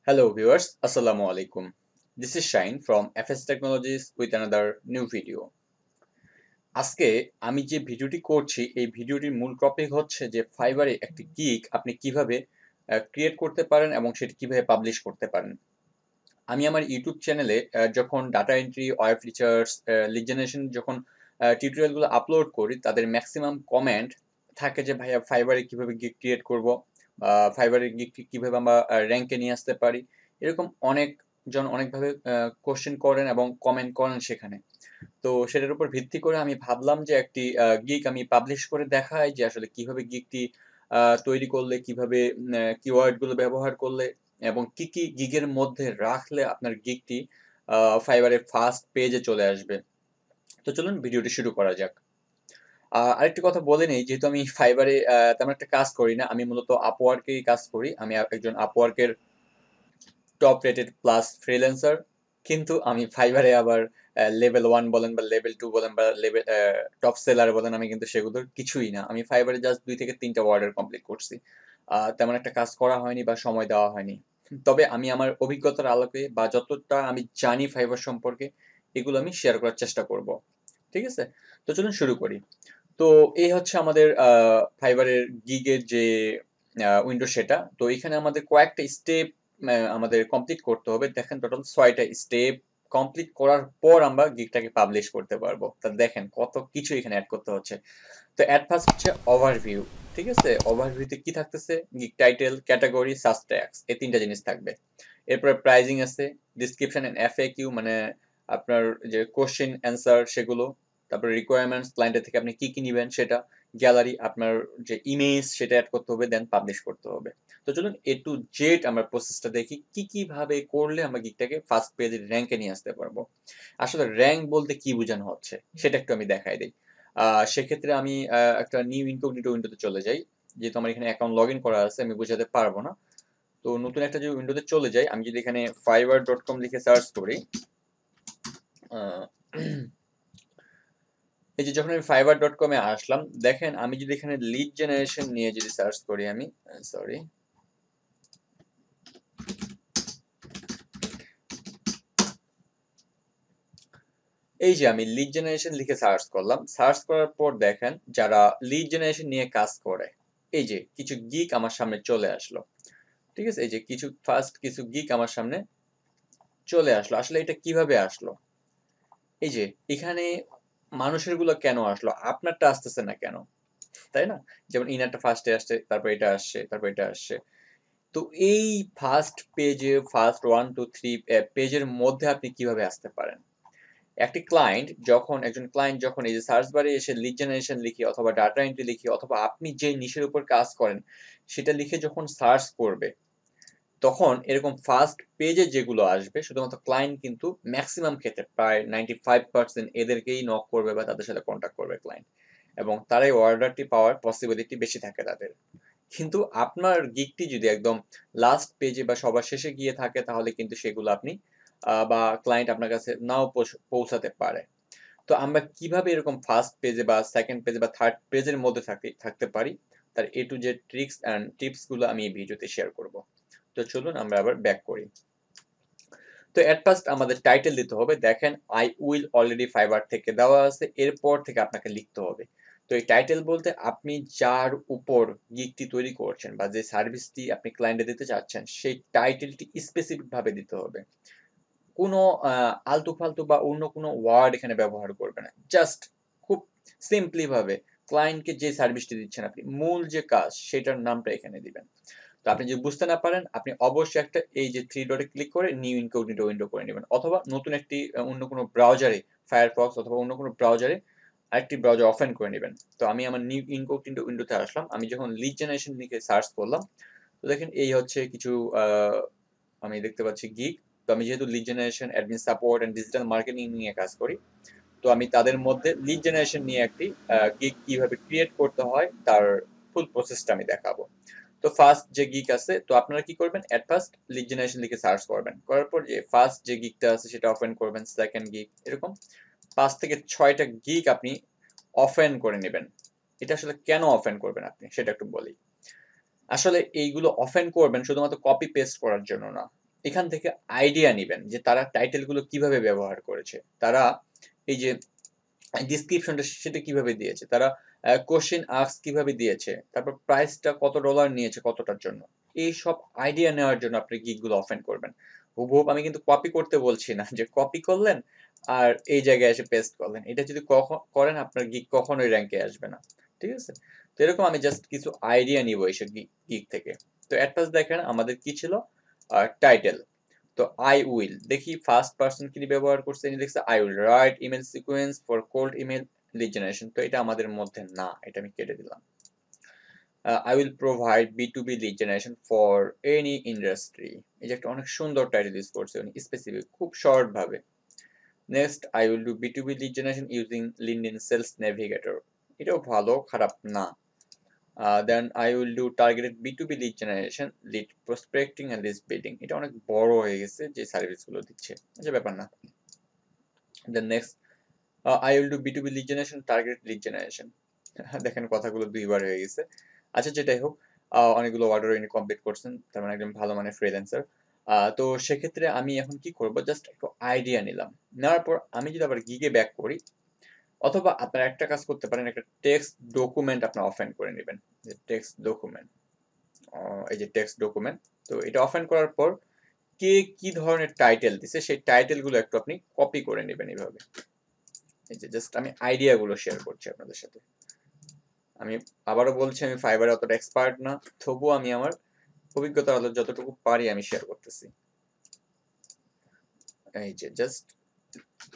Hello viewers, Assalamu alaikum. This is Shine from FS Technologies with another new video. আজকে আমি যে ভিডিওটি করছি এই ভিডিওটির মূল টপিক হচ্ছে যে ফাইবারে একটি গিগ আপনি কিভাবে ক্রিয়েট করতে পারেন এবং সেটি কিভাবে পাবলিশ করতে পারেন। আমি আমার ইউটিউব চ্যানেলে যখন data entry, web features, lead generation যখন টিউটোরিয়ালগুলো আপলোড করি তাদের ম্যাক্সিমাম কমেন্ট থাকে যে ভাইয়া ফাইবারে কিভাবে গিগ ক্রিয়েট করব, ফাইবারের গিগ কিভাবে আমরা র্যাঙ্কে নিয়ে আসতে পারি, এরকম অনেকজন অনেকভাবে কোশ্চেন করেন এবং কমেন্ট করেন সেখানে। তো সেটার উপর ভিত্তি করে আমি ভাবলাম যে একটি গিগ আমি পাবলিশ করে দেখাই যে আসলে কিভাবে গিগটি তৈরি করলে, কিভাবে কিওয়ার্ড গুলো ব্যবহার করলে এবং কি কি গিগের মধ্যে রাখলে আপনার গিগটি ফাইবারের ফার্স্ট পেজে চলে আসবে। তো চলুন ভিডিওটি শুরু করা যাক। আরেকটি কথা বলে নেই, যেহেতু আমি ফাইবারে তেমন একটা কাজ করি না, আমি মূলত আপওয়ার্কেই কাজ করি। আমি একজন আপওয়ার্কের টপ রেটেড প্লাস ফ্রিল্যান্সার, কিন্তু আমি ফাইবারে আবার লেভেল 1 বলেন বা লেভেল 2 বলেন বা লেভেল টপ সেলার বলেন, আমি কিন্তু সেগুলোর কিছুই না। আমি ফাইবারে জাস্ট 2 থেকে 3টা অর্ডার কমপ্লিট করছি। তেমন একটা কাজ করা হয়নি বা সময় দেওয়া হয়নি। তবে আমি আমার অভিজ্ঞতার আলোকে বা যতটা আমি জানি ফাইবার সম্পর্কে, এগুলো আমি শেয়ার করার চেষ্টা করব। ঠিক আছে? তো চলুন শুরু করি। তো এই হচ্ছে আমাদের ফাইবারের গিগের যে উইন্ডো সেটা। তো এখানে আমাদের কয়েকটা স্টেপ আমাদের কমপ্লিট করতে হবে। দেখেন টোটাল 6টা স্টেপ কমপ্লিট করার পর আমরা গিগটাকে পাবলিশ করতে পারবো। তা দেখেন কত কিছু এখানে অ্যাড করতে হচ্ছে। তো অ্যাট ফার্স্ট হচ্ছে ওভারভিউ। ঠিক আছে? ওভারভিউতে কি থাকতেছে? Gig title, category, subs tags, এই 3টা জিনিস থাকবে। এরপরে প্রাইজিং আছে, ডিসক্রিপশন এন্ড এফএকিউ মানে আপনার যে কোশ্চেন অ্যান্সার সেগুলো, তারপরে রিকোয়ারমেন্টস ক্লায়েন্টের থেকে আপনি কি কি নিবেন সেটা, গ্যালারি আপনার যে ইমেজ সেটা অ্যাড করতে হবে, দেন পাবলিশ করতে হবে। তো চলুন এ টু জেড আমরা প্রসেসটা দেখি কি কি ভাবে করলে আমরা গিগটাকে ফার্স্ট পেজের র্যাঙ্কে নিয়ে আসতে পারবো। আসলে র্যাঙ্ক বলতে কি বোঝানো হচ্ছে সেটা একটু আমি দেখাই দিই। সেক্ষেত্রে আমি একটা নিউ ইনকগনিটো উইন্ডোতে চলে যাই। যেহেতু আমার এখানে অ্যাকাউন্ট লগ ইন করা আছে আমি বোঝাতে পারবো না। তো নতুন একটা যে উইন্ডোতে চলে যাই, আমি যদি এখানে fiverr.com লিখে সার্চ করি, আহ, এই যে যখন আমি fiverr.com এ আসলাম, দেখেন আমি যদি এখানে লিড জেনারেশন নিয়ে যদি সার্চ করি, আমি সরি, এই যে আমি লিড জেনারেশন লিখে সার্চ করলাম, সার্চ করার পর দেখেন যারা লিড জেনারেশন নিয়ে কাজ করে, এই যে কিছু গিগ আমার সামনে চলে আসলো। ঠিক আছে? এই যে কিছু গিগ আমার সামনে চলে আসলো। আসলে এটা কিভাবে আসলো? এই যে এখানে মানুষের গুলো কেন আসলো, আপনারটা আসতেছে না কেন? তাই না? যেমন ইনারটা ফার্স্টে আসছে, তারপর এটা আসছে, তারপর এটা আসছে। তো এই ফার্স্ট পেজে ফার্স্ট 1 2 3 পেজের মধ্যে আপনি কিভাবে আসতে পারেন? একজন ক্লায়েন্ট যখন এই যে সার্চ বারে এসে লিড জেনারেশন লিখি অথবা ডাটা এন্ট্রি লিখি অথবা আপনি যে নিশের উপর কাজ করেন সেটা লিখে যখন সার্চ করবে, তখন এরকম ফার্স্ট পেজে যেগুলো আসবে শুধুমাত্র ক্লায়েন্ট কিন্তু ম্যাক্সিমাম ক্ষেত্রে প্রায় 95% এদেরকেই নক করবে বা তাদের সাথে কন্ট্যাক্ট করবে ক্লায়েন্ট, এবং তারাই অর্ডারটি পাওয়ার পসিবিলিটি বেশি থাকে তাদের। কিন্তু আপনার গিগটি যদি একদম লাস্ট পেজে বা সবার শেষে গিয়ে থাকে তাহলে কিন্তু সেগুলো আপনি বা ক্লায়েন্ট আপনার কাছে নাও পৌঁছাতে পারে। তো আমরা কিভাবে এরকম ফার্স্ট পেজে বা সেকেন্ড পেজে বা থার্ড পেজের মধ্যে থাকতে পারি, তার A to Z tricks and tips গুলো আমি এই ভিডিওতে শেয়ার করব। তো চলুন আমরা আবার ব্যাক করি। তো এট ফার্স্ট আমাদের টাইটেল দিতে হবে। দেখেন আই উইল অলরেডি ফাইবার থেকে দেওয়া আছে, এরপর থেকে আপনাকে লিখতে হবে। তো এই টাইটেল বলতে আপনি যার উপর গিগটি তৈরি করছেন বা যে সার্ভিসটি আপনি ক্লায়েন্টে দিতে চাচ্ছেন সেই টাইটেলটি স্পেসিফিক ভাবে দিতে হবে। কোনো আলতু ফালতু বা অন্য কোনো ওয়ার্ড এখানে ব্যবহার করবে না। জাস্ট খুব সিম্পলি ভাবে ক্লায়েন্টকে যে সার্ভিসটি দিচ্ছেন আপনি, মূল যে কাজ সেটার নামটা এখানে দিবেন। তো আপনি যদি বুঝতে না পারেন আপনি অবশ্যই একটা এই যে থ্রি ডটে ক্লিক করে নিউ ইনকগনিটো উইন্ডো করে নেবেন, অথবা নতুন একটি অন্য কোনো ব্রাউজারে, ফায়ারফক্স অথবা অন্য কোনো ব্রাউজারে আরেকটি ব্রাউজার ওপেন করে নেবেন। তো আমি আমার নিউ ইনকগনিটো উইন্ডোতে আসলাম, আমি যখন লিড জেনারেশন লিখে সার্চ করলাম, তো দেখেন এই হচ্ছে কিছু আমি দেখতে পাচ্ছি গিগ। তো আমি যেহেতু lead generation, admin support and digital marketing নিয়ে কাজ করি, তো আমি তাদের মধ্যে লিড জেনারেশন নিয়ে একটি গিগ কিভাবে ক্রিয়েট করতে হয় তার ফুল প্রসেসটা আমি দেখাবো। তো ফার্স্ট যে গিগ আছে, তো আপনারা কি করবেন, এট ফার্স্ট লিড জেনারেশন লিখে সার্চ করবেন, করার পর যে ফার্স্ট যে গিগটা আছে সেটা ওপেন করবেন, সেকেন্ড গিগ, এরকম 5 থেকে 6টা গিগ আপনি ওপেন করে নেবেন। এটা আসলে কেন ওপেন করবেন আপনি সেটা একটু বলি। আসলে এইগুলো ওপেন করবেন শুধুমাত্র কপি পেস্ট করার জন্য না, এখান থেকে আইডিয়া নেবেন যে তারা টাইটেলগুলো কিভাবে ব্যবহার করেছে, তারা এই যে ডিসক্রিপশনটা সেটা কিভাবে দিয়েছে, তারা কোশ্চেন আস্ক কিভাবে দিয়েছে, তারপর প্রাইসটা কত ডলার নিয়েছে কতটার জন্য। এই সব আইডিয়া নেওয়ার জন্য আপনি গিগগুলো ওপেন করবেন। হুবহুব আমি কিন্তু কপি করতে বলছি না যে কপি করলেন আর এই জায়গায় এসে পেস্ট করলেন। এটা যদি করেন আপনার গিগ কখনোই র্যাঙ্কে আসবে না। ঠিক আছে? তো এরকম আমি জাস্ট কিছু আইডিয়া নিব এইসব গিগ থেকে। তো এট ফার্স্ট দেখেন আমাদের কি ছিল, টাইটেল। তো আই উইল দেখি ফার্স্ট পার্সন কি ব্যবহার করছে, ইনি লিখছে I will write email sequence for cold email lead generation. তো এটা আমাদের মধ্যে না, এটা আমি কেটে দিলাম। আই উইল প্রোভাইড বি2বি lead generation for any industry. এই যে একটা অনেক সুন্দর টাইটেল ইউজ করছে উনি, স্পেসিফিক, খুব শর্ট ভাবে। নেক্সট, আই উইল ডু বি2বি lead generation using LinkedIn Sales Navigator. এটাও ভালো, খারাপ না। Then I will do targeted B2B lead generation, lead prospecting and list building. এটা অনেক বড় হয়ে গেছে যে সার্ভিসগুলো দিচ্ছে, আচ্ছা ব্যাপার না। Then next, I will do B2B lead generation, targeted lead generation. দেখেন কথাগুলো দুইবার হয়ে গেছে। আচ্ছা যেটাই হোক, অনেকগুলো অর্ডার ইনি কমপ্লিট করছেন, তার মানে একদম ভালো মানের ফ্রিল্যান্সার। তো সেক্ষেত্রে আমি এখন কি করব, জাস্ট একটু আইডিয়া নিলাম। নেওয়ার পর আমি যদি আবার গিগে ব্যাক করি, অথবা আপনারা একটা কাজ করতে পারেন, একটা টেক্সট ডকুমেন্ট আপনার ওপেন করে নেবেন। যে টেক্সট ডকুমেন্ট, এই যে টেক্সট ডকুমেন্ট। তো এটা ওপেন করার পর কে কি ধরনের টাইটেল দিছে সেই টাইটেলগুলো একটু আপনি কপি করে নেবেন এইভাবে। এই যে জাস্ট আমি আইডিয়াগুলো শেয়ার করছি আপনাদের সাথে। আমি আবারও বলছি, আমি ফাইবারে অতটা এক্সপার্ট না, তবুও আমি আমার অভিজ্ঞতার আলো যতটুকু পারি আমি শেয়ার করতেছি। এই যে জাস্ট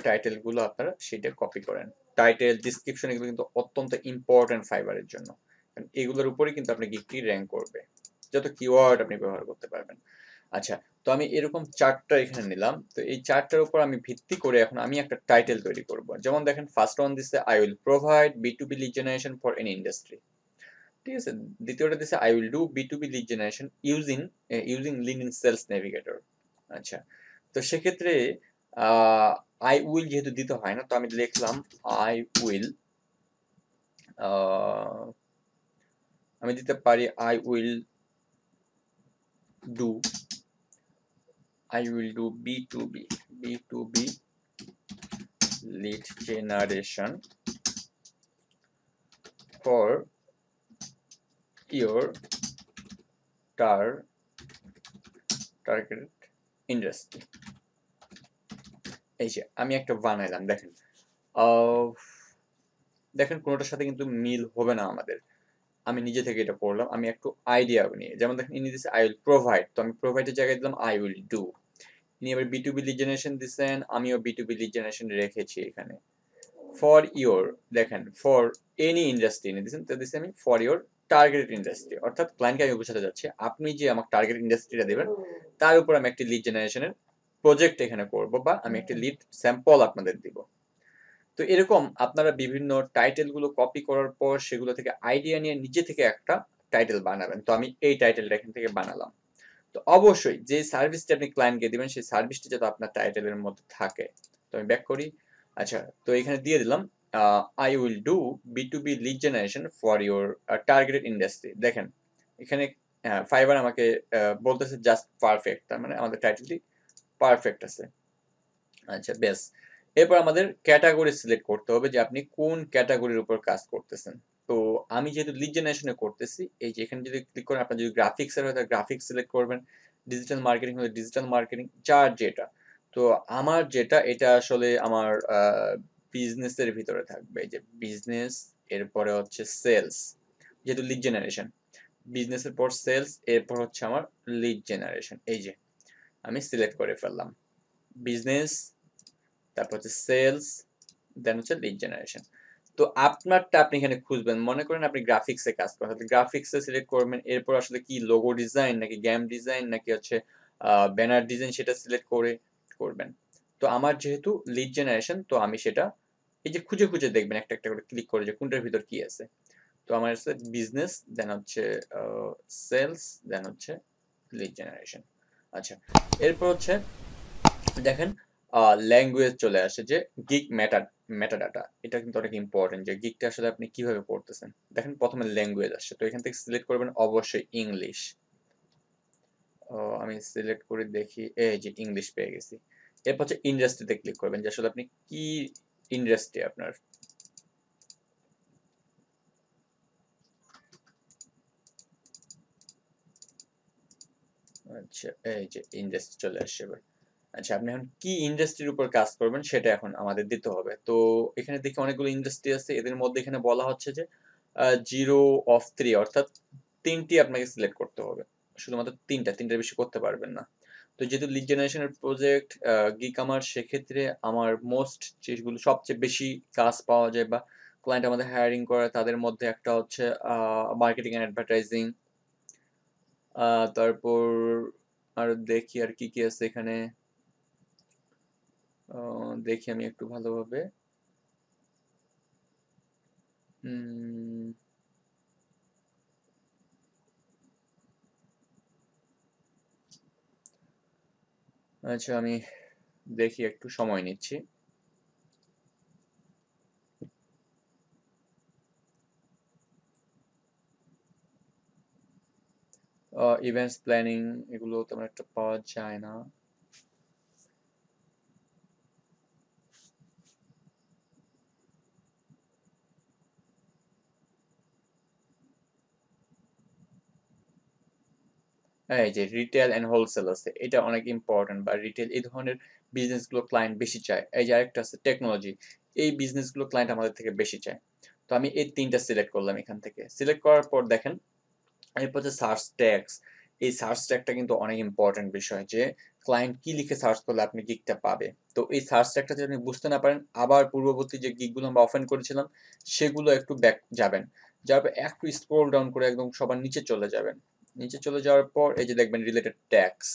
টাইটেলগুলো আপনারা সেটা কপি করেন। টাইটেল, ডিসক্রিপশন এগুলো কিন্তু অত্যন্ত ইম্পর্টেন্ট ফাইবারের জন্য, কারণ এগুলোর উপরেই কিন্তু আপনি গিগটি র্যাঙ্ক করবে, যত কিওয়ার্ড আপনি ব্যবহার করতে পারবেন। আচ্ছা, তো আমি এরকম চারটা এখানে নিলাম। তো এই চারটার উপর আমি ভিত্তি করে এখন আমি একটা টাইটেল তৈরি করব। যেমন দেখেন ফার্স্ট ওয়ান দিছে আই উইল প্রোভাইড বি2বি lead generation for any industry. ঠিক আছে? দ্বিতীয়টা দিছে আই উইল ডু বি2বি lead generation using LinkedIn Sales Navigator. আচ্ছা, তো সেক্ষেত্রে আই উইল যেহেতু দিতে হয় না, তো আমি লিখলাম আই উইল, আমি দিতে পারি I will do B2B lead generation for your target industry. এই যে আমি একটা বানাইলাম, দেখেন দেখেন কোনোটার সাথে কিন্তু মিল হবে না আমাদের। আমি নিজে থেকে এটা করলাম, আমি একটু আইডিয়া নিয়ে। যেমন দেখেন ইনি দিচ্ছে আই উইল প্রোভাইড, তো আমি প্রোভাইডের জায়গায় দিলাম আই উইল ডু। ইনি আবার B2B লিড জেনারেশন দিচ্ছেন, আমিও B2B লিড জেনারেশন রেখেছি এখানে। ফর ইওর, দেখেন ফর এনি ইন্ডাস্ট্রি এনে দিচ্ছেন, তো দিচ্ছি আমি ফর ইওর টার্গেটেড ইন্ডাস্ট্রি। অর্থাৎ ক্লায়েন্টকে আমি বোঝাতে যাচ্ছি আপনি যে আমার টার্গেট ইন্ডাস্ট্রিটা দেবেন তার উপর আমি একটি লিড জেনারেশনের প্রজেক্ট এখানে করব, বা আমি একটি লিড স্যাম্পল আপনাদের দিব। তো এরকম আপনারা বিভিন্ন টাইটেলগুলো কপি করার পর সেগুলো থেকে আইডিয়া নিয়ে নিজে থেকে একটা টাইটেল বানাবেন। তো আমি এই টাইটেলটা এখান থেকে বানালাম। তো অবশ্যই যে সার্ভিসটা আপনি ক্লায়েন্টকে দিবেন সেই সার্ভিসটা যাতে আপনার টাইটেলের মধ্যে থাকে। তো আমি ব্যাক করি। আচ্ছা, তো এখানে দিয়ে দিলাম আই উইল ডু বি2বি lead generation for your targeted industry. দেখেন এখানে ফাইবার আমাকে বলতেছে জাস্ট পারফেক্ট, তার মানে আমাদের টাইটেলটি পারফেক্ট আছে। আচ্ছা বেশ, এরপর আমাদের ক্যাটাগরি সিলেক্ট করতে হবে যে আপনি কোন ক্যাটাগরির উপর কাজ করতেছেন। তো আমি যেহেতু লিড জেনারেশনে করতেছি, এই যে এখানে যদি ক্লিক করেন, আপনার যদি গ্রাফিক্সের হয় তাহলে গ্রাফিক্স সিলেক্ট করবেন, ডিজিটাল মার্কেটিং হলে ডিজিটাল মার্কেটিং, যার যেটা। তো আমার যেটা, এটা আসলে আমার বিজনেসের ভিতরে থাকবে, এই যে বিজনেস, এরপরে হচ্ছে সেলস, যেহেতু লিড জেনারেশন, বিজনেসের পর সেলস, এরপর হচ্ছে আমার লিড জেনারেশন। এই যে আমি সিলেক্ট করে ফেললাম বিজনেস, তারপর হচ্ছে সেলস, দেন হচ্ছে লিড জেনারেশন। তো আপনারটা আপনি এখানে খুঁজবেন, মনে করেন আপনি গ্রাফিক্সে কাজ করেন, তাহলে গ্রাফিক্সে সিলেক্ট করবেন। এরপর আসলে কি লোগো ডিজাইন নাকি গেম ডিজাইন নাকি হচ্ছে ব্যানার ডিজাইন, সেটা সিলেক্ট করে করবেন। তো আমার যেহেতু লিড জেনারেশন, তো আমি সেটা এই যে খুঁজে খুঁজে দেখবেন একটা একটা করে ক্লিক করে যে কোনটার ভিতর কি আছে। তো আমার আছে বিজনেস, দেন হচ্ছে সেলস, দেন হচ্ছে লিড জেনারেশন। আচ্ছা, এরপর হচ্ছে দেখেন ল্যাঙ্গুয়েজ চলে আসে যে গিগ মেটাডাটা। এটা কিন্তু অনেক ইম্পর্টেন্ট যে গিগটা আসলে আপনি কিভাবে করতেছেন। দেখেন প্রথমে ল্যাঙ্গুয়েজ আসছে, তো এখান থেকে সিলেক্ট করবেন অবশ্যই ইংলিশ। আমি সিলেক্ট করে দেখি, এই যে ইংলিশ পেয়ে গেছি। এরপর হচ্ছে ইন্ডাস্ট্রিতে ক্লিক করবেন যে আসলে আপনি কি ইন্ডাস্ট্রি আপনার। আচ্ছা, এই যে ইন্ডাস্ট্রি চলে আসছে এবার। আচ্ছা, আপনি এখন কি ইন্ডাস্ট্রির উপর কাজ করবেন সেটা এখন আমাদের দিতে হবে। তো এখানে দেখি অনেকগুলো ইন্ডাস্ট্রি আছে। এদের মধ্যে এখানে বলা হচ্ছে যে 0 অফ 3, অর্থাৎ ৩ টি আপনাকে সিলেক্ট করতে হবে। শুধুমাত্র ৩ টা, ৩ টার বেশি করতে পারবেন না। তো যেহেতু লিড জেনারেশনের প্রজেক্ট গিগ আমার, সেক্ষেত্রে আমার মোস্ট যেগুলো সবচেয়ে বেশি কাজ পাওয়া যায় বা ক্লায়েন্ট আমাদের হায়ারিং করে তাদের মধ্যে একটা হচ্ছে মার্কেটিং অ্যান্ড অ্যাডভার্টাইজিং। তারপর আরো দেখি আর কি, কি আছে এখানে। দেখি আমি একটু ভালোভাবে। উম, আচ্ছা, আমি দেখি, একটু সময় নিচ্ছি। ইভেন্টস প্ল্যানিং, এগুলো তেমন একটা পাওয়া যায় না। এই যে রিটেল এন্ড হোলসেল আছে, এটা অনেক ইম্পর্টেন্ট, বা রিটেল এই ধরনের বিজনেসগুলো ক্লায়েন্ট বেশি চায়। এই যে আরেকটা আছে টেকনোলজি, এই বিজনেসগুলো ক্লায়েন্ট আমাদের থেকে বেশি চায়। তো আমি এই ৩টা সিলেক্ট করলাম এখান থেকে। সিলেক্ট করার পর দেখেন, এরপর হচ্ছে সার্চ ট্যাগস। এই সার্চ ট্যাগটা কিন্তু অনেক ইম্পর্টেন্ট বিষয়, যে ক্লায়েন্ট কি লিখে সার্চ করলে আপনি গিগটা পাবে। তো এই সার্চ ট্যাগটা যদি আপনি বুঝতে না পারেন, আবার পূর্ববর্তী যে গিগগুলো আমরা অফেন করেছিলাম সেগুলো একটু ব্যাক যাবেন, যাওয়ার পর একটু স্ক্রল ডাউন করে একদম সবার নিচে চলে যাবেন। নিচে চলে যাওয়ার পর এই যে দেখবেন রিলেটেড ট্যাগস।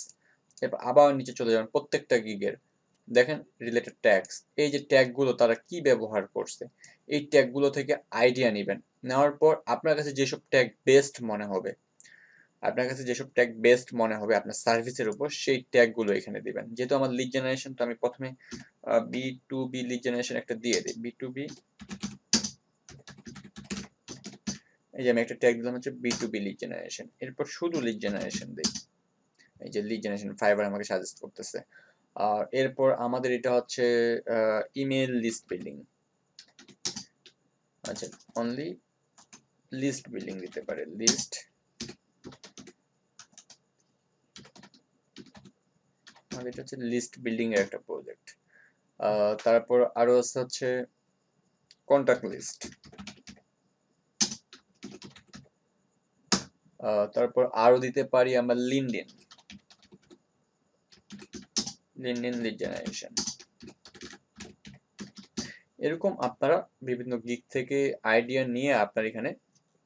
এরপর আবার নিচে চলে যাবেন প্রত্যেকটা গিগের, দেখেন রিলেটেড ট্যাগস। এই যে ট্যাগগুলো তারা কি ব্যবহার করছে, এই ট্যাগগুলো থেকে আইডিয়া নেবেন। নেওয়ার পর আপনার কাছে যেসব ট্যাগ বেস্ট মনে হবে, আপনার সার্ভিসের উপর, সেই ট্যাগগুলো এখানে দিবেন। যেহেতু আমার লিড জেনারেশন, তো আমি প্রথমে B2B লিড জেনারেশন একটা দিয়ে দিই। B2B, এই যে আমি একটা ট্যাগ দিলাম হচ্ছে B2B লিড জেনারেশন। এরপর শুধু লিড জেনারেশন দিই। এই যে লিড জেনারেশন ফাইবার আমাকে সাজেস্ট করতেছে। আর এরপর আমাদের এটা হচ্ছে ইমেল লিস্ট বিল্ডিং। আচ্ছা, অনলি লিস্ট বিল্ডিং দিতে পারে, লিস্ট। আমাদের এটা হচ্ছে লিস্ট বিল্ডিং এর একটা প্রজেক্ট। তারপর আরো হচ্ছে কন্টাক্ট লিস্ট। তারপর আরো দিতে পারি আমরা লিনক্ডইন, লিড জেনারেশন। এরকম আপনারা বিভিন্ন গিগ থেকে আইডিয়া নিয়ে আপনার এখানে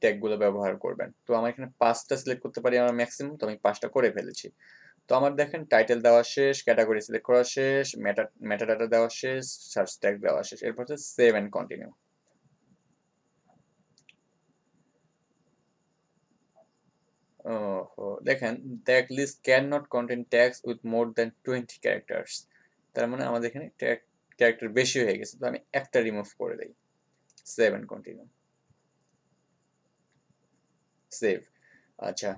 ট্যাগগুলো ব্যবহার করবেন। তো আমার এখানে 5টা সিলেক্ট করতে পারি আমার ম্যাক্সিমাম, তো আমি 5টা করে ফেলেছি। তো আমার দেখেন টাইটেল দেওয়া শেষ, ক্যাটাগরি সিলেক্ট করা শেষ, মেটা ডাটা দেওয়া শেষ, সার্চ ট্যাগ দেওয়া শেষ। এরপর হচ্ছে সেভ এন্ড কন্টিনিউ। ওহো, দেখেন tag list cannot contain tags with more than 20 characters. তার মানে আমাদের এখানে ট্যাগ ক্যারেক্টার বেশি হয়ে গেছে, তো আমি একটা রিমুভ করে দিই। Save and continue, save. আচ্ছা,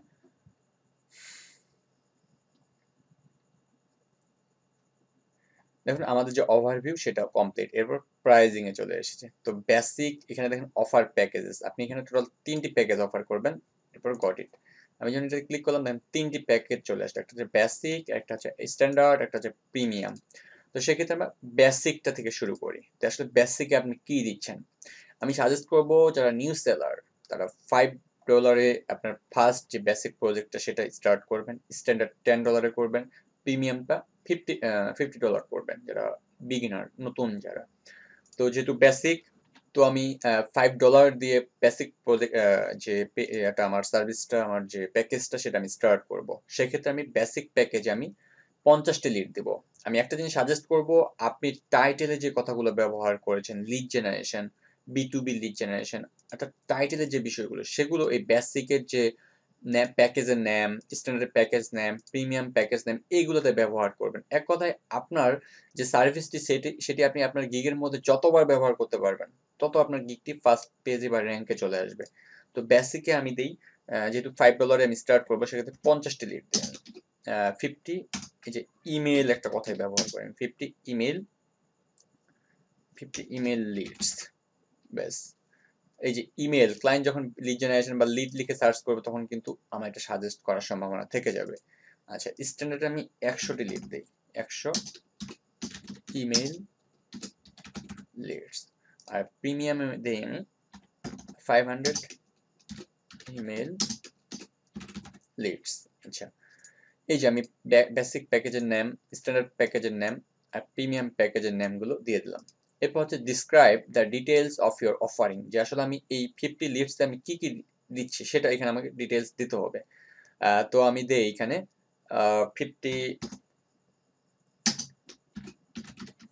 দেখুন আমাদের যে ওভারভিউ সেটা কমপ্লিট। এরপর প্রাইজিং এ চলে এসেছে। তো বেসিক, এখানে দেখেন অফার প্যাকেজেস, আপনি এখানে টোটাল 3টি প্যাকেজ অফার করবেন। এরপর গট ইট। আমি যখন এটা ক্লিক করলাম, দেখেন 3টি প্যাকেজ চলে আসলো, একটা হচ্ছে বেসিক, একটা হচ্ছে স্ট্যান্ডার্ড, একটা হচ্ছে প্রিমিয়াম। তো সেক্ষেত্রে আমরা বেসিকটা থেকে শুরু করি। তো আসলে বেসিকে আপনি কি দিচ্ছেন, আমি সাজেস্ট করব যারা নিউ সেলার, তারা $5 আপনার ফার্স্ট যে বেসিক প্রজেক্টটা সেটা স্টার্ট করবেন, স্ট্যান্ডার্ড $10 করবেন, প্রিমিয়ামটা $50 করবেন যারা বিগিনার, নতুন যারা। তো যেহেতু বেসিক, তো আমি $5 দিয়ে বেসিক প্রজেক্ট, যে এটা আমার সার্ভিসটা, আমার যে প্যাকেজটা সেটা আমি স্টার্ট করব। সেক্ষেত্রে আমি বেসিক প্যাকেজে আমি 50টি লিড দেব। আমি একটা জিনিস সাজেস্ট করব, আপনি টাইটেলে যে কথাগুলো ব্যবহার করেছেন, lead generation, B2B lead generation, অর্থাৎ টাইটেলের যে বিষয়গুলো সেগুলো এই বেসিকের যে প্যাকেজের নাম, স্ট্যান্ডার্ড প্যাকেজ নাম, প্রিমিয়াম প্যাকেজ নাম, এইগুলোতে ব্যবহার করবেন। এক কথায় আপনার যে সার্ভিসটি সেটি আপনি আপনার গিগের মধ্যে যতবার ব্যবহার করতে পারবেন, তত আপনার গিগটি ফার্স্ট পেজে বা র্যাঙ্কে চলে আসবে। তো বেসিকে আমি দেই, যেহেতু $5 আমি স্টার্ট করবো, সেক্ষেত্রে 50টি লিড দিই। 50 এই যে ইমেল একটা কথাই ব্যবহার করেন, 50 ইমেল লিডস। ব্যাস, এই যে ইমেল ক্লায়েন্ট যখন লিড জেনারেশন বা লিড লিখে সার্চ করবে তখন কিন্তু আমার এটা সাজেস্ট করার সম্ভাবনা থেকে যাবে। আচ্ছা, স্ট্যান্ডার্ডে আমি 100টি লিড দিই, 100 ইমেল লিডস। আর প্রিমিয়ামে দিই আমি 500 ইমেল লিডস। আচ্ছা, এই যে আমি বেসিক প্যাকেজের নেম, স্ট্যান্ডার্ড প্যাকেজের নেম আর প্রিমিয়াম প্যাকেজের নেমগুলো দিয়ে দিলাম। এরপর হচ্ছে describe the details of your offering, যে আসলে আমি এই 50 লিডসে আমি কি কি দিচ্ছি সেটা এখানে আমাকে ডিটেলস দিতে হবে। তো আমি দেই এখানে 50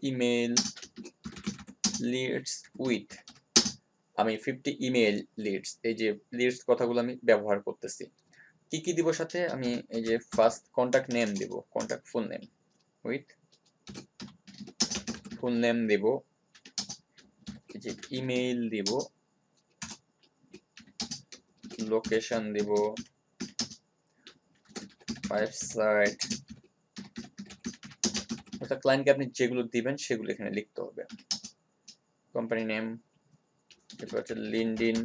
ইমেল লিডস উইথ, আমি 50 ইমেল লিডস, এই যে লিডস কথাগুলো আমি ব্যবহার করতেছি। কি কি দিব সাথে, আমি এই যে ফার্স্ট কন্টাক্ট নেম দিব, contact full name with full name দিব, এই যে ইমেইল দিব, লোকেশন দিব, ওয়েবসাইট, অর্থাৎ ক্লায়েন্টকে আপনি যেগুলো দিবেন সেগুলো এখানে লিখতে হবে। কোম্পানি নেম, এরপর হচ্ছে লিঙ্কডইন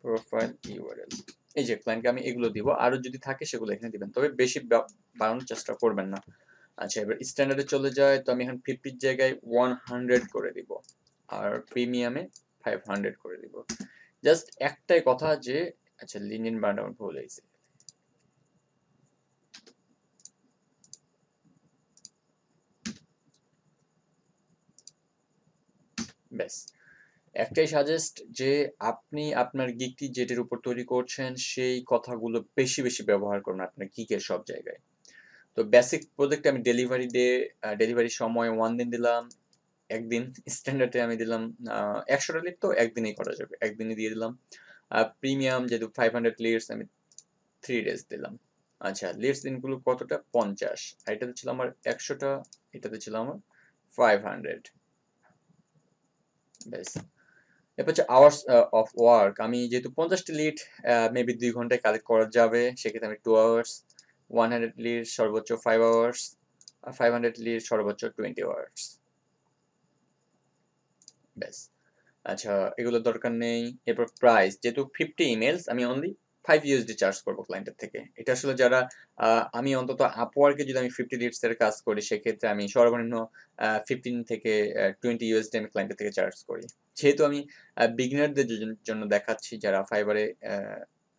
প্রোফাইল ইউআরএল, এই যে ক্লায়েন্টকে আমি এগুলো দিব। আরো যদি থাকে সেগুলো এখানে দিবেন, তবে বেশি বাড়ানোর চেষ্টা করবেন না। আচ্ছা, এবার স্ট্যান্ডার্ডে চলে যায়, তো আমি এখন 50 জায়গায় 100 করে দিব আর প্রিমিয়ামে 500 করে দিব। জাস্ট একটাই কথা যে, আচ্ছা লিঙ্কডইন বানানো ভুল হয়েছে, ব্যাস একটাই সাজেস্ট যে আপনি আপনার গিগটি যেটার উপর তৈরি করছেন সেই কথাগুলো বেশি বেশি ব্যবহার করুন আপনার গিগের সব জায়গায়। তো বেসিক প্রজেক্টে আমি ডেলিভারি সময় 1 দিন দিলাম, একদিন। স্ট্যান্ডার্ডে আমি দিলাম 100টা লিড, তো একদিনেই করা যাবে, একদিনই দিয়ে দিলাম। প্রিমিয়াম যেহেতু 500 লিডস, আমি 3 ডেজ দিলাম। আচ্ছা, লিডস দিনগুলো কতটা, 50, আর এটাতে ছিল আমার 100টা, এটাতে ছিল আমার 500। ব্যাস, এরপর হচ্ছে আওয়ার্স অফ ওয়ার্ক, আমি যেহেতু 50টি লিড মেবি 2 ঘন্টায় কালেক্ট করা যাবে, সেক্ষেত্রে আমি 2 আওয়ার্স, 100 লিড সর্বোচ্চ 5 আওয়ার্স, আর 500 লিড সর্বোচ্চ 20 আওয়ার্স। ব্যাস, আচ্ছা এগুলো দরকার নেই। এরপর প্রাইস, যেহেতু 50 ইমেলস, আমি অনলি 5 ইউএসডি চার্জ করবো ক্লায়েন্টের থেকে। এটা আসলে যারা আমি অন্তত আপওয়ার্কে যদি আমি 50 লিডস এর কাজ করি সেক্ষেত্রে আমি সর্বনিম্ন 15 থেকে 20 ইউএসডি আমি ক্লায়েন্টের থেকে চার্জ করি। যেহেতু আমি বিগিনারদের জন্য দেখাচ্ছি যারা ফাইবারে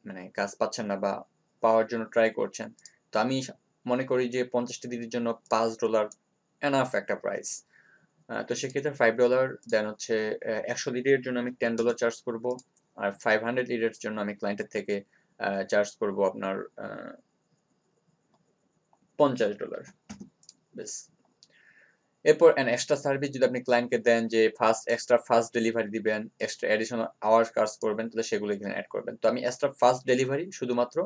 মানে কাজ পাচ্ছেন না বা পাওয়ার জন্য ট্রাই করছেন, তো আমি মনে করি যে 50টি দিনের জন্য $5 এনাফ একটা প্রাইস। তো সেক্ষেত্রে $5, দেন হচ্ছে 100 লিডের জন্য আমি $10 চার্জ করব, আর 500 লিডের জন্য আমি ক্লায়েন্টের থেকে চার্জ করব আপনার $50। বেশ, এরপর এক্সট্রা সার্ভিস যদি আপনি ক্লায়েন্টকে দেন যে ফাস্ট ডেলিভারি দিবেন, এক্সট্রা অ্যাডিশনাল আওয়ার্স কাজ করবেন, তাহলে সেগুলো এখানে অ্যাড করবেন। তো আমি এক্সট্রা ফাস্ট ডেলিভারি শুধুমাত্র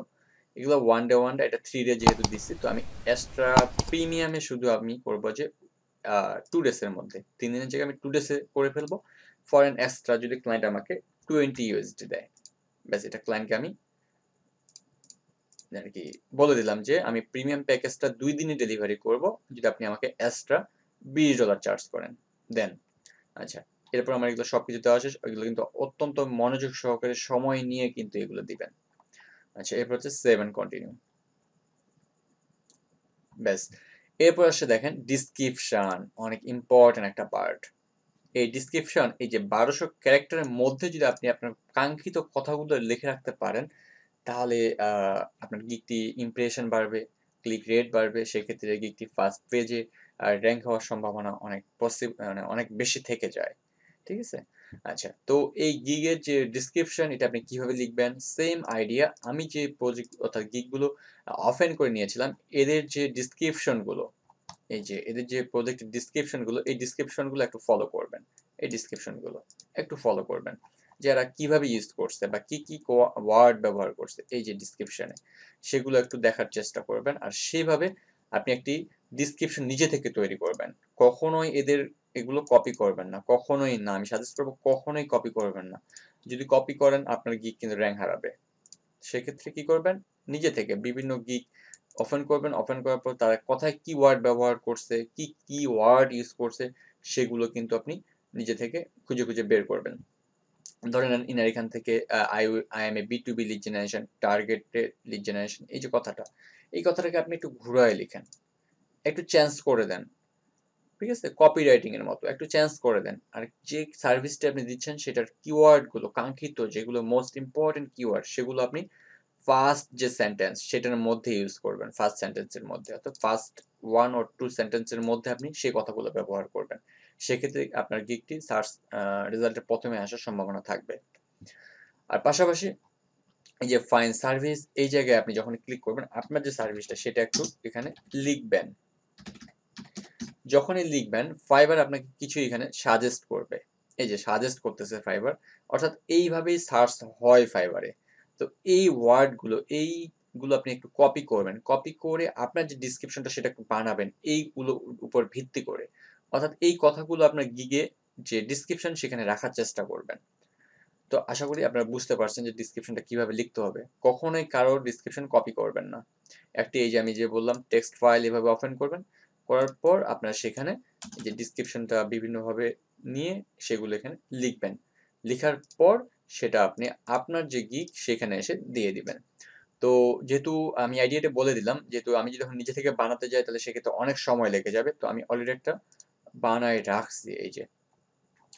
এগুলো ওয়ান ডে, এটা 3 ডে যেহেতু দিচ্ছি, তো আমি এক্সট্রা প্রিমিয়ামে শুধু আমি করবো যে 2 ডেজ এর মধ্যে, 3 দিনের জায়গায় আমি 2 ডেজে করে ফেলবো। ফর এন এক্সট্রা যদি ক্লায়েন্ট আমাকে 20 ইউএসডি দেয়, ব্যাস এটা ক্লায়েন্টকে আমি আর কি বলে দিলাম যে আমি প্রিমিয়াম প্যাকেজটা 2 দিনে ডেলিভারি করব যদি আপনি আমাকে এক্সট্রা $20 চার্জ করেন, দেন। আচ্ছা, এরপর আমার এগুলো সবকিছু দেওয়া শেষ, এগুলো কিন্তু অত্যন্ত মনোযোগ সহকারে সময় নিয়ে কিন্তু এগুলো দিবেন। আচ্ছা, এরপর হচ্ছে সেভ এন্ড কন্টিনিউ। ব্যাস, এরপর আসলে দেখেন ডিসক্রিপশন, অনেক ইম্পর্টেন্ট একটা পার্ট। এই ডিসক্রিপশন, এই যে 1200 ক্যারেক্টারের মধ্যে যদি আপনি আপনার কাঙ্ক্ষিত কথাগুলো লিখে রাখতে পারেন, তাহলে আপনার গিগটি ইমপ্রেশন বাড়বে, ক্লিক রেট বাড়বে, সেক্ষেত্রে গিগটি ফার্স্ট পেজে র্যাঙ্ক হওয়ার সম্ভাবনা মানে অনেক বেশি থেকে যায়। ঠিক আছে? আচ্ছা, তো এই গিগের যে ডিসক্রিপশন, এটা আপনি কিভাবে লিখবেন, সেম আইডিয়া। আমি যে প্রজেক্ট অর্থাৎ গিগগুলো অফেন করে নিয়েছিলাম, এদের যে ডিসক্রিপশনগুলো, এই যে এদের যে প্রজেক্টের ডিসক্রিপশনগুলো, এই ডিসক্রিপশনগুলো একটু ফলো করবেন। এই ডিসক্রিপশনগুলো একটু ফলো করবেন, যারা কিভাবে ইউজ করছে বা কি কি ওয়ার্ড ব্যবহার করছে এই যে ডিসক্রিপশনে, সেগুলো একটু দেখার চেষ্টা করবেন। আর সেভাবে আপনি একটি ডিসক্রিপশন নিজে থেকে তৈরি করবেন। কখনোই এগুলো কপি করবেন না, কখনোই না। আমি সাজেস্ট করবো কখনোই কপি করবেন না। যদি কপি করেন আপনার গিগ কিন্তু র্যাঙ্ক হারাবে। সেক্ষেত্রে কি করবেন, নিজে থেকে বিভিন্ন গিগ ওপেন করবেন, ওপেন করার পর তারা কোথায় কিওয়ার্ড ব্যবহার করছে, কি কিওয়ার্ড ইউজ করছে, সেগুলো কিন্তু আপনি নিজে থেকে খুঁজে খুঁজে বের করবেন। ধরে নেন ইনার এখান থেকে আই এম এ বি2বি lead generation, targeted lead generation, এই যে কথাটা, এই কথাটাকে আপনি একটু ঘুরায় লিখেন, একটু চেঞ্জ করে দেন, ঠিক আছে, কপি রাইটিং এর মতো একটু চেঞ্জ করে দেন। আর যে সার্ভিসটা আপনি দিচ্ছেন সেটার কিওয়ার্ড গুলো, কাঙ্ক্ষিত যেগুলো মোস্ট ইম্পর্টেন্ট কিওয়ার্ড, সেগুলো আপনি ফার্স্ট যে সেন্টেন্স সেটার মধ্যে ইউজ করবেন, ফার্স্ট সেন্টেন্সের মধ্যে, অর্থাৎ ফার্স্ট 1 or 2 সেন্টেন্সের মধ্যে আপনি সেই কথাগুলো ব্যবহার করবেন। সেক্ষেত্রে আপনার গিগটি সার্চ রেজাল্টের প্রথমে আসার সম্ভাবনা থাকবে। আর পাশাপাশি এই যে ফাইন সার্ভিস, এই জায়গায় আপনি যখন ক্লিক করবেন, আপনার যে সার্ভিসটা সেটা একটু এখানে লিখবেন। যখনই লিখবেন, ফাইবার আপনাকে কিছু এখানে সাজেস্ট করবে। এই যে সাজেস্ট করতেছে ফাইবার, অর্থাৎ এইভাবেই সার্চ হয় ফাইবারে। তো এই ওয়ার্ডগুলো, এইগুলো আপনি একটু কপি করবেন, কপি করে আপনার যে ডিসক্রিপশনটা সেটা একটু বানাবেন এইগুলোর উপর ভিত্তি করে, অর্থাৎ এই কথাগুলো আপনার গিগে যে ডিসক্রিপশন সেখানে রাখার চেষ্টা করবেন। তো আশা করি আপনারা বুঝতে পারছেন যে ডিসক্রিপশনটা কিভাবে লিখতে হবে। কখনোই কারোর ডিসক্রিপশন কপি করবেন না। একটি এই যে আমি যে বললাম টেক্সট ফাইল এভাবে ওপেন করবেন, করার পর আপনার সেখানে যে ডিসক্রিপশনটা বিভিন্নভাবে নিয়ে সেগুলো এখানে লিখবেন। লিখার পর সেটা আপনি আপনার যে গিগ সেখানে এসে দিয়ে দিবেন। তো যেহেতু আমি আইডিয়াটা বলে দিলাম, যেহেতু আমি যদি এখন নিজে থেকে বানাতে যাই তাহলে সেক্ষেত্রে অনেক সময় লেগে যাবে। তো আমি অলরেডি একটা বানায় রাখছি, এই যে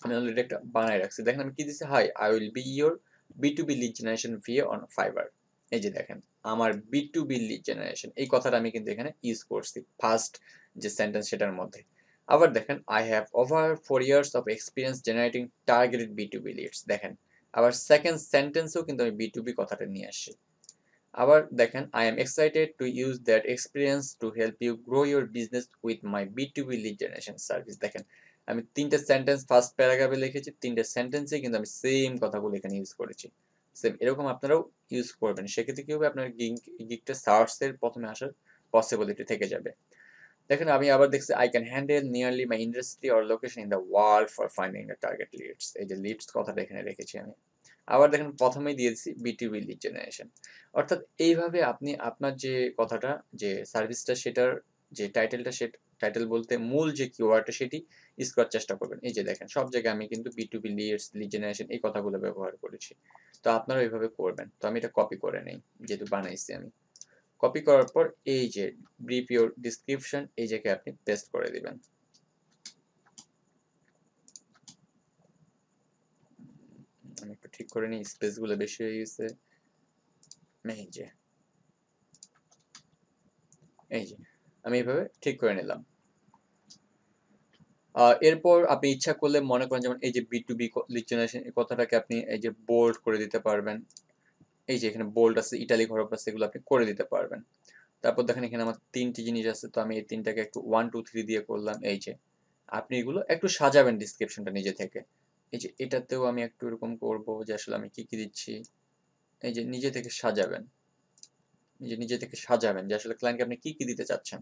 আমি অলরেডি একটা বানায় রাখছি। দেখেন আমি কি দিচ্ছি, hi I will be your বি2বি lead generation VA on Fiverr. এই যে দেখেন আমার বি2বি লিড জেনারেশন, এই কথাটা আমি কিন্তু এখানে ইউজ করছি ফার্স্ট যে সেন্টেন্স সেটার মধ্যে। আবার দেখেন I have over 4 years of experience generating targeted বি2বি লিডস। দেখেন আবার সেকেন্ড সেন্টেন্সেও কিন্তু আমি বি2বি কথাটা নিয়ে আসছি। আবার দেখেন I am excited to use that experience to help you grow your business with my বি2বি লিড জেনারেশন সার্ভিস। দেখেন আমি 3টে সেন্টেন্স ফার্স্ট প্যারাগ্রাফে লিখেছি, 3টে সেন্টেন্সে কিন্তু আমি সেম কথাগুলো এখানে ইউজ করেছি। সেম এরকম আপনারাও ইউজ করবেন। সেক্ষেত্রে কি হবে, আপনার গিগটা সার্চের প্রথমে আসার পসিবিলিটি থেকে যাবে। দেখেন আমি আবার দেখছি I can handle nearly my industry or location in the world for finding the target leads. এই যে লিডস কথাটা এখানে রেখেছি আমি। আবার দেখেন প্রথমেই দিয়েছি বি2বি লিড জেনারেশন। অর্থাৎ এইভাবে আপনি আপনার যে কথাটা, যে সার্ভিসটা সেটার যে টাইটেলটা, সে টাইটেল বলতে মূল যে কিওয়ার্ডটা সেটি ইউজ করার চেষ্টা করবেন। এই যে দেখেন সব জায়গায় আমি কিন্তু বি2বি লিডস, লিড জেনারেশন এই কথাগুলো ব্যবহার করেছি। তো আপনারা এইভাবে করবেন। তো আমি এটা কপি করে নেই, যেহেতু বানাইছি আমি। কপি করার পর এই যে ব্রিফ ইউর ডিসক্রিপশন, এই জায়গায় আপনি পেস্ট করে দিবেন। আমি একটু ঠিক করে নিই, স্পেসগুলো বেশি হয়ে গেছে। এই যে আমি এইভাবে ঠিক করে নিলাম। এরপর আপনি ইচ্ছা করলে মনে করেন যেমন এই যে বি2বি লিড জেনারেশন এই কথাটাকে আপনি এই যে বোল্ড করে দিতে পারবেন। এই যে এখানে বোল্ড আছে, ইটালিক হরফ আছে, এগুলো আপনি করে দিতে পারবেন। তারপর দেখেন এখানে আমার 3টি জিনিস আছে, তো আমি এই 3টাকে একটু 1 2 3 দিয়ে করলাম। এই যে আপনি এগুলো একটু সাজাবেন ডিসক্রিপশনটা নিজে থেকে। এই যে এটাতেও আমি একটু এরকম করব যে আসলে আমি কি কি দিচ্ছি। এই যে নিজে থেকে সাজাবেন, নিজে থেকে সাজাবেন যে আসলে ক্লায়েন্টকে আপনি কি কি দিতে চাচ্ছেন,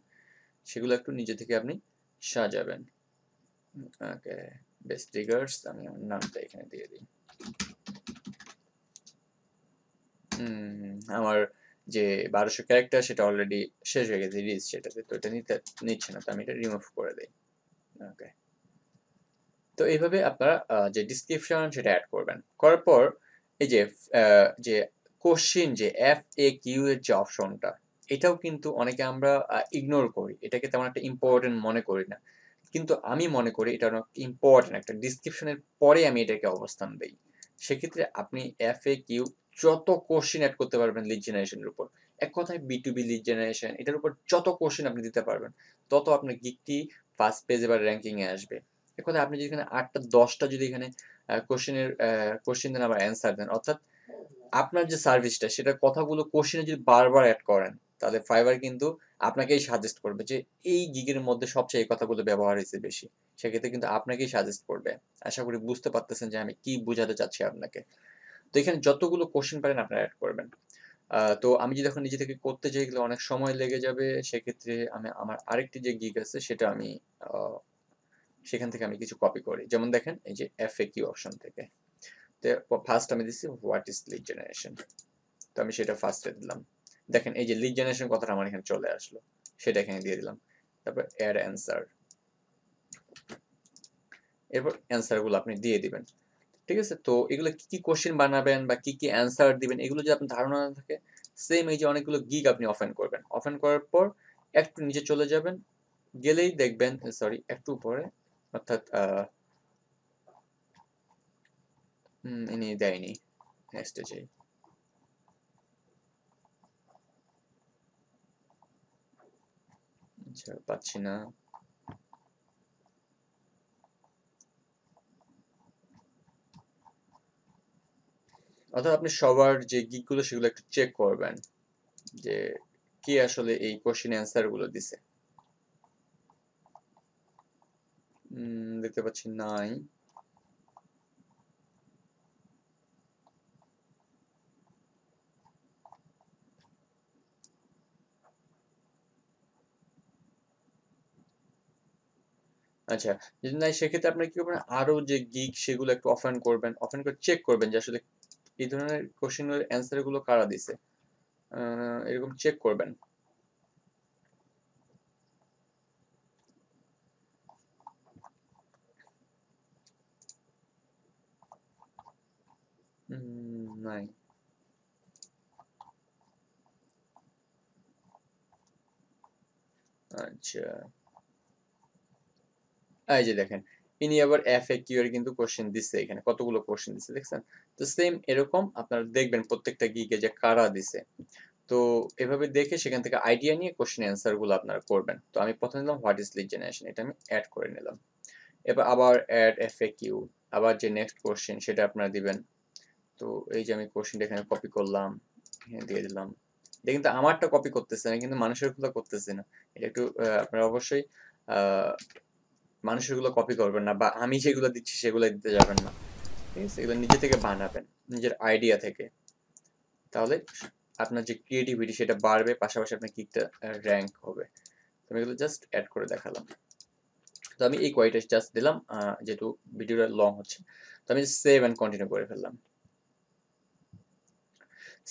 সেগুলো একটু নিজে থেকে আপনি সাজাবেন। ওকে, বেস্ট ট্রিগার্স, আমি আমার নামটা এখানে দিয়ে দিই। আমার যে 1200 ক্যারেক্টার সেটা অলরেডি শেষ হয়ে গেছে রিচ সেটাতে, তো এটা নিচ্ছে না, তো আমি এটা রিমুভ করে দেই। ওকে, তো এইভাবে আপনারা যে ডিসক্রিপশন সেটা অ্যাড করবেন। করার পর এই যে যে কোশ্চেন, যে FAQ এর যে অপশনটা, এটাও কিন্তু অনেকে আমরা ইগনোর করি, এটাকে তেমন একটা ইম্পর্টেন্ট মনে করি না, কিন্তু আমি মনে করি এটা অনেক ইম্পর্টেন্ট। একটা ডিসক্রিপশনের পরে আমি এটাকে অবস্থান দেই। সেক্ষেত্রে আপনি FAQ যত কোশ্চেন অ্যাড করতে পারবেন লিড জেনারেশনের উপর, এক কথায় বি2বি লিড জেনারেশন এটার উপর যত কোশ্চেন আপনি দিতে পারবেন, তত আপনার গিগটি ফার্স্ট পেজে বা র্যাঙ্কিং এ আসবে। এক কথায় আপনি যদি এখানে 8টা 10টা যদি এখানে কোশ্চেন দেন আবার অ্যান্সার দেন, অর্থাৎ আপনার যে সার্ভিসটা সেটার কথাগুলো কোশ্চেনে যদি বারবার অ্যাড করেন, তাহলে ফাইবার কিন্তু আপনাকেই সাজেস্ট করবে যে এই গিগের মধ্যে সবচেয়ে এই কথাগুলো ব্যবহার হয়েছে বেশি। সেক্ষেত্রে কিন্তু আপনাকেই সাজেস্ট করবে। আশা করি বুঝতে পারতেছেন যে আমি কি বোঝাতে চাচ্ছি আপনাকে। তো এখানে যতগুলো কোশ্চেন পারেন আপনারা অ্যাড করবেন। তো আমি যদি এখন নিজে থেকে করতে যাই গেলে অনেক সময় লেগে যাবে। সেক্ষেত্রে আমি আমার আরেকটি যে গিগ আছে সেটা আমি আহ, সেখান থেকে আমি কিছু কপি করি। যেমন দেখেন এই যে FAQ অপশন থেকে, তো ফার্স্ট আমি দিচ্ছি হোয়াট ইজ লিড জেনারেশন। তো আমি সেটা ফার্স্টে দিলাম। দেখেন এই যে লিড জেনারেশন কথাটা আমার এখানে চলে আসলো, সেটা এখানে দিয়ে দিলাম। তারপর অ্যাড অ্যান্সার, এরপর অ্যান্সারগুলো আপনি দিয়ে দিবেন। ঠিক আছে? তো এগুলো কি কি কোশ্চেন বানাবেন বা কি কি অ্যান্সার দিবেন এগুলো যদি আপনার ধারণা না থাকে, সেম এই যে অনেকগুলো গিগ আপনি ওপেন করবেন। ওপেন করার পর একটু নিচে চলে যাবেন, গেলেই দেখবেন, সরি একটু উপরে, অর্থাৎ ইনি দেয়নি, নেক্সটে যাই। আচ্ছা, পাচ্ছি না। অর্থাৎ আপনি সবার যে গিকগুলো সেগুলো একটু চেক করবেন যে কে আসলে এই কোশ্চেন অ্যান্সার গুলো দিছে। দেখতে পাচ্ছি নাই। আচ্ছা, যদি নাই সেক্ষেত্রে আপনি কি করবেন, আরো যে গিগ সেগুলো একটু ওপেন করবেন, ওপেন করে চেক করবেন যে আসলে এই ধরনের কোশ্চেনের অ্যান্সার গুলো কারা দিছে, এরকম চেক করবেন। নাই। আচ্ছা, এই যে দেখেন, ইনি আবার এফএকিউ এর কিন্তু কোশ্চেন দিচ্ছে, এখানে কতগুলো কোশ্চেন দিচ্ছে দেখছেন? তো সেম এরকম আপনারা দেখবেন প্রত্যেকটা গিগে যে কারা দিছে। তো এভাবে দেখে সেখান থেকে আইডিয়া নিয়ে কোশ্চেন অ্যান্সার গুলো আপনারা করবেন। তো আমি প্রথমে দিলাম হোয়াট ইজ লিড জেনারেশন, এটা আমি অ্যাড করে নিলাম। এবার আবার অ্যাড এফএকিউ, আবার যে নেক্সট কোশ্চেন সেটা আপনারা দিবেন। তো এই যে আমি কোশ্চেনটা এখানে কপি করলাম, এখানে দিয়ে দিলাম। এটা কিন্তু আমারটা কপি করতেছে না, কিন্তু মানুষেরগুলো করতেছে না। এটা একটু আপনারা অবশ্যই আহ মানুষেরগুলো কপি করবেন না, বা আমি যেগুলো দিচ্ছি সেগুলো দিতে যাবেন না। ঠিক আছে? এগুলো নিজে থেকে বানাবেন, নিজের আইডিয়া থেকে। তাহলে আপনার যে ক্রিয়েটিভিটি সেটা বাড়বে, পাশাপাশি আপনার কিকটা র‍্যাঙ্ক হবে। তো আমি এগুলো জাস্ট অ্যাড করে দেখালাম। তো আমি এই কয়টা জাস্ট দিলাম, যেহেতু ভিডিওটা লং হচ্ছে। তো আমি সেভ অ্যান্ড কন্টিনিউ করে ফেললাম।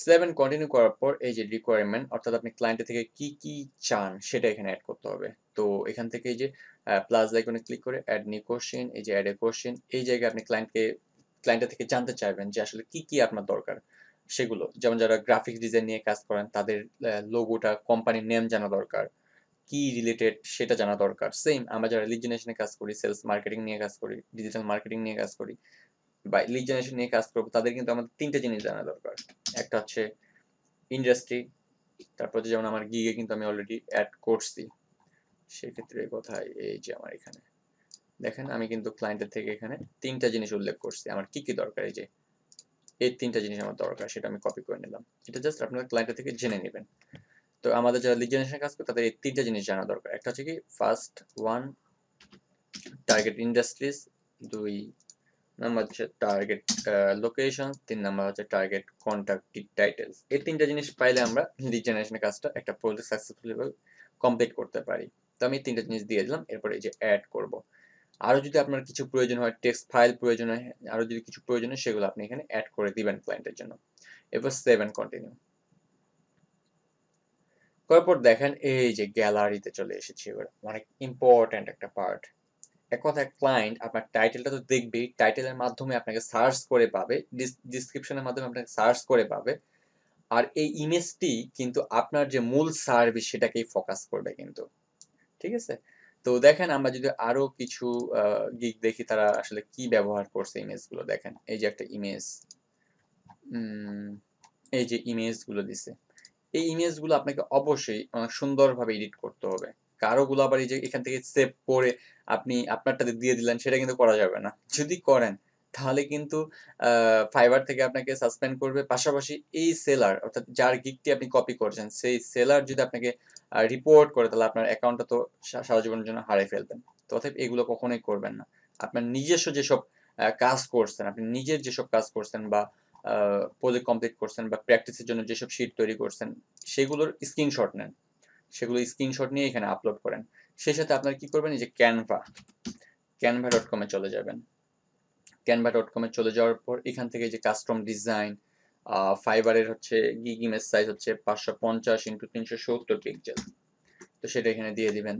সেভ অ্যান্ড কন্টিনিউ করার পর এই যে রিকোয়ারমেন্ট, অর্থাৎ আপনি ক্লায়েন্টের থেকে কি কি চান সেটা এখানে অ্যাড করতে হবে। তো এখান থেকে এই যে প্লাস আইকনে ক্লিক করে অ্যাড নিউ কোশ্চেন, এই যে অ্যাড এ কোশ্চেন, এই জায়গায় আপনি ক্লায়েন্টের থেকে জানতে চাইবেন যে আসলে কি কি আপনার দরকার সেগুলো। যেমন যারা গ্রাফিক্স ডিজাইন নিয়ে কাজ করেন তাদের লোগোটা, কোম্পানির নেম জানা দরকার, কি রিলেটেড সেটা জানা দরকার। সেম আমরা যারা লিড জেনারেশনে কাজ করি, সেলস মার্কেটিং নিয়ে কাজ করি, ডিজিটাল মার্কেটিং নিয়ে কাজ করি, বা লিড জেনারেশন নিয়ে কাজ করবো, তাদের কিন্তু আমাদের তিনটা জিনিস জানা দরকার। একটা হচ্ছে ইন্ডাস্ট্রি, তারপর যেমন আমার গিগে কিন্তু আমি অলরেডি অ্যাড করছি, সেক্ষেত্রে কোথায়, এই যে আমার এখানে দেখেন আমি কিন্তু ক্লায়েন্টের থেকে এখানে তিনটা জিনিস উল্লেখ করছি আমার কি কি দরকার। এই যে এই তিনটা জিনিস আমার দরকার, সেটা আমি কপি করে নিলাম। এটা জাস্ট আপনার ক্লায়েন্টের থেকে জেনে নেবেন। তো আমাদের যারা লিড জেনারেশন কাজ করে তাদের এই তিনটা জিনিস জানা দরকার। একটা হচ্ছে কি, first one target industries, ২ number হচ্ছে টার্গেট লোকেশন, ৩ নাম্বার হচ্ছে টার্গেট কন্টাক্ট টাইটেলস। এই তিনটা জিনিস পাইলে আমরা লিড জেনারেশনের কাজটা একটা প্রজেক্ট সাকসেসফুলি কমপ্লিট করতে পারি। তো আমি তিনটা জিনিস দিয়ে দিলাম, এরপরে এই যে অ্যাড করব। আরো যদি আপনার কিছু প্রয়োজন হয়, টেক্সট ফাইল প্রয়োজন হয়, আরো যদি কিছু প্রয়োজন হয় সেগুলো আপনি এখানে অ্যাড করে দিবেন ক্লায়েন্টের জন্য। এরপর সেভ এন্ড কন্টিনিউ করার পর দেখেন এই যে গ্যালারিতে চলে এসেছি। এবার অনেক ইম্পর্ট্যান্ট একটা পার্ট। এক কথায় ক্লায়েন্ট আপনার টাইটেলটা তো দেখবেই, টাইটেলের মাধ্যমে আপনাকে সার্চ করে পাবে, ডিসক্রিপশনের মাধ্যমে আপনাকে সার্চ করে পাবে। আর এই ইমেজটি কিন্তু আপনার যে মূল সার্ভিস সেটাকেই ফোকাস করবে কিন্তু। ঠিক আছে? তো দেখেন আমরা যদি আরো কিছু গিগ দেখি তারা আসলে কি ব্যবহার করছে ইমেজগুলো। দেখেন এই যে একটা ইমেজ, এই যে ইমেজগুলো দিছে, এই ইমেজগুলো আপনাকে অবশ্যই অনেক সুন্দরভাবে এডিট করতে হবে। কারোগুলো আবার এই যে এখান থেকে সেভ করে আপনি আপনারটাতে দিয়ে দিলেন, সেটা কিন্তু করা যাবে না। যদি করেন তাহলে কিন্তু ফাইবার থেকে আপনাকে সাসপেন্ড করবে। পাশাপাশি এই সেলার, অর্থাৎ যার গিগটি আপনি কপি করছেন, সেই সেলার যদি আপনাকে রিপোর্ট করে তাহলে আপনার অ্যাকাউন্টটা তো সারা জীবনের জন্য হারিয়ে ফেলবেন। তো অতএব এগুলো কখনোই করবেন না। আপনার নিজস্ব যেসব কাজ করছেন, আপনি নিজের যেসব কাজ করছেন বা প্রজেক্ট কমপ্লিট করছেন বা প্র্যাকটিসের জন্য যেসব শিট তৈরি করছেন সেগুলোর স্ক্রিনশট নেন, সেগুলো স্ক্রিনশট নিয়ে এখানে আপলোড করেন। সেই সাথে আপনার কি করবেন, এই যে canva.com এ চলে যাবেন। canva.com এ চলে যাওয়ার পর এখান থেকে যে কাস্টম ডিজাইন, ফাইবারের হচ্ছে গিগ ইমেজ সাইজ হচ্ছে 550 ইন্টু 370 পিক্সেল। তো সেটা এখানে দিয়ে দিবেন।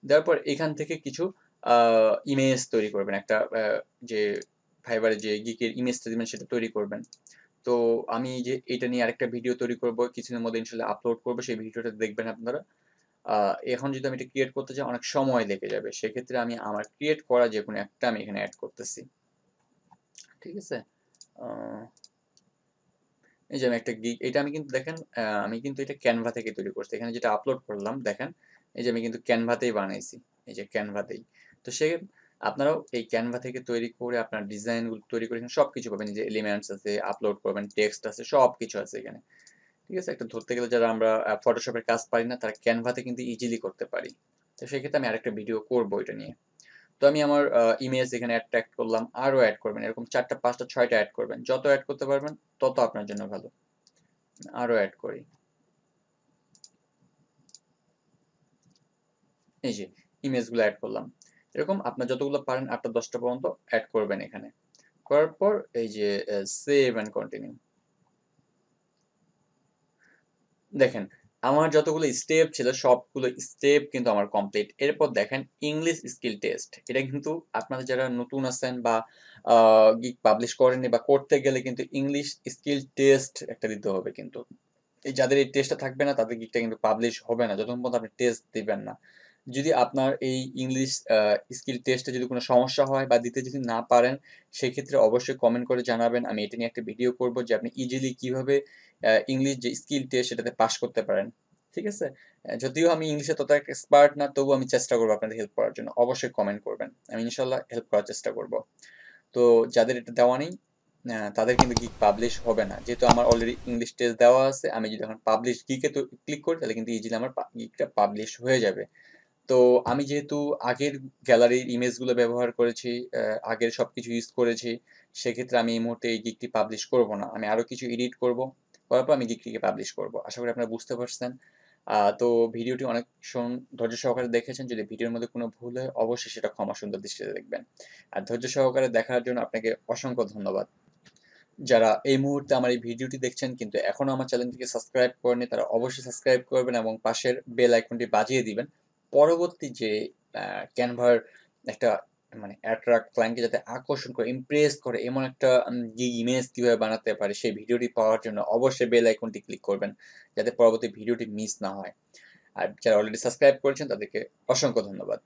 দেওয়ার পর এখান থেকে কিছু ইমেজ তৈরি করবেন, একটা যে ফাইবারে যে গিকের ইমেজটা দিবেন সেটা তৈরি করবেন। তো আমি যে এটা নিয়ে আরেকটা ভিডিও তৈরি করব, কিছুদিনের মধ্যে ইনশাল্লাহ আপলোড করবো, সেই ভিডিওটা দেখবেন আপনারা। এখন যদি আমি এটা ক্রিয়েট করতে চাই অনেক সময় লেগে যাবে, সেক্ষেত্রে আমি আমার ক্রিয়েট করা যে কোনো একটা আমি এখানে অ্যাড করতেছি। ঠিক আছে, এই যে আমি একটা গিগ, এটা আমি কিন্তু দেখেন আমি কিন্তু এটা ক্যানভা থেকে তৈরি করছি। এখানে যেটা আপলোড করলাম দেখেন, এই যে আমি কিন্তু ক্যানভাতেই বানাইছি, এই যে ক্যানভাতেই। তো সে আপনারাও এই ক্যানভা থেকে তৈরি করে আপনার ডিজাইনগুলো তৈরি করে এখানে সব কিছু পাবেন, এই যে এলিমেন্টস আছে, আপলোড করবেন, টেক্সট আছে, সব কিছু আছে এখানে। ঠিক আছে, একটা ধরতে গেলে যারা আমরা ফটোশপের কাজ পারি না তারা ক্যানভাতে কিন্তু ইজিলি করতে পারি। তো সেক্ষেত্রে আমি আরেকটা ভিডিও করবো এটা নিয়ে। তো আমি আমার ইমেজ এখানে অ্যাড করলাম, আরও অ্যাড করবেন, এরকম 4টা 5টা 6টা অ্যাড করবেন, যত অ্যাড করতে পারবেন তত আপনার জন্য ভালো। আরও অ্যাড করি, এই যে ইমেজগুলো অ্যাড করলাম। এরকম আপনার যতগুলো পারেন 8টা 10টা পর্যন্ত অ্যাড করবেন এখানে। করার পর এই যে সেভ অ্যান্ড কন্টিনিউ। দেখেন আমার যতগুলো স্টেপ ছিল সবগুলো স্টেপ কিন্তু আমার কমপ্লিট। এরপর দেখেন ইংলিশ স্কিল টেস্ট, এটা কিন্তু আপনারা যারা নতুন আছেন বা গিগ পাবলিশ করেননি বা করতে গেলে কিন্তু ইংলিশ স্কিল টেস্ট একটা দিতে হবে কিন্তু। এই যাদের এই টেস্টটা থাকবে না তাদের গিগটা কিন্তু পাবলিশ হবে না যতক্ষণ পর্যন্ত আপনি টেস্ট দিবেন না। যদি আপনার এই ইংলিশ স্কিল টেস্টে যদি কোনো সমস্যা হয় বা দিতে যদি না পারেন, সেক্ষেত্রে অবশ্যই কমেন্ট করে জানাবেন। আমি এটা নিয়ে একটা ভিডিও করব যে আপনি ইজিলি কিভাবে ইংলিশ যে স্কিল টেস্ট সেটাতে পাস করতে পারেন। ঠিক আছে, যদিও আমি ইংলিশে তত একটা এক্সপার্ট না, তবুও আমি চেষ্টা করবো আপনাদের হেল্প করার জন্য। অবশ্যই কমেন্ট করবেন, আমি ইনশাল্লাহ হেল্প করার চেষ্টা করব। তো যাদের এটা দেওয়া নেই তাদের কিন্তু গিগ পাবলিশ হবে না, যেহেতু আমার অলরেডি ইংলিশ টেস্ট দেওয়া আছে। আমি যদি এখন পাবলিশ গিগে তো ক্লিক করি তাহলে কিন্তু ইজিলি আমার গিগটা পাবলিশ হয়ে যাবে। তো আমি যেহেতু আগের গ্যালারির ইমেজগুলো ব্যবহার করেছি, আগের সব কিছু ইউজ করেছি, সেক্ষেত্রে আমি এই মুহূর্তে এই গিগটি পাবলিশ করব না। আমি আরও কিছু এডিট করব, করার পর আমি গিগটিকে পাবলিশ করব। আশা করি আপনারা বুঝতে পারছেন। তো ভিডিওটি অনেক ধৈর্য সহকারে দেখেছেন। যদি ভিডিওর মধ্যে কোনো ভুল হয় অবশ্যই সেটা ক্ষমা সুন্দর দৃষ্টিতে দেখবেন। আর ধৈর্য সহকারে দেখার জন্য আপনাকে অসংখ্য ধন্যবাদ। যারা এই মুহূর্তে আমার এই ভিডিওটি দেখছেন কিন্তু এখনো আমার চ্যানেলটিকে সাবস্ক্রাইব করেনি, তারা অবশ্যই সাবস্ক্রাইব করবেন এবং পাশের বেল আইকনটি বাজিয়ে দিবেন। পরবর্তী যে ক্যানভার একটা মানে অ্যাট্রাক্ট ক্লায়েন্টকে যাতে আকর্ষণ করে, ইমপ্রেস করে এমন একটা ইমেজ কিভাবে বানাতে পারে সেই ভিডিওটি পাওয়ার জন্য অবশ্যই বেল আইকনটি ক্লিক করবেন, যাতে পরবর্তী ভিডিওটি মিস না হয়। আর যারা অলরেডি সাবস্ক্রাইব করেছেন তাদেরকে অসংখ্য ধন্যবাদ।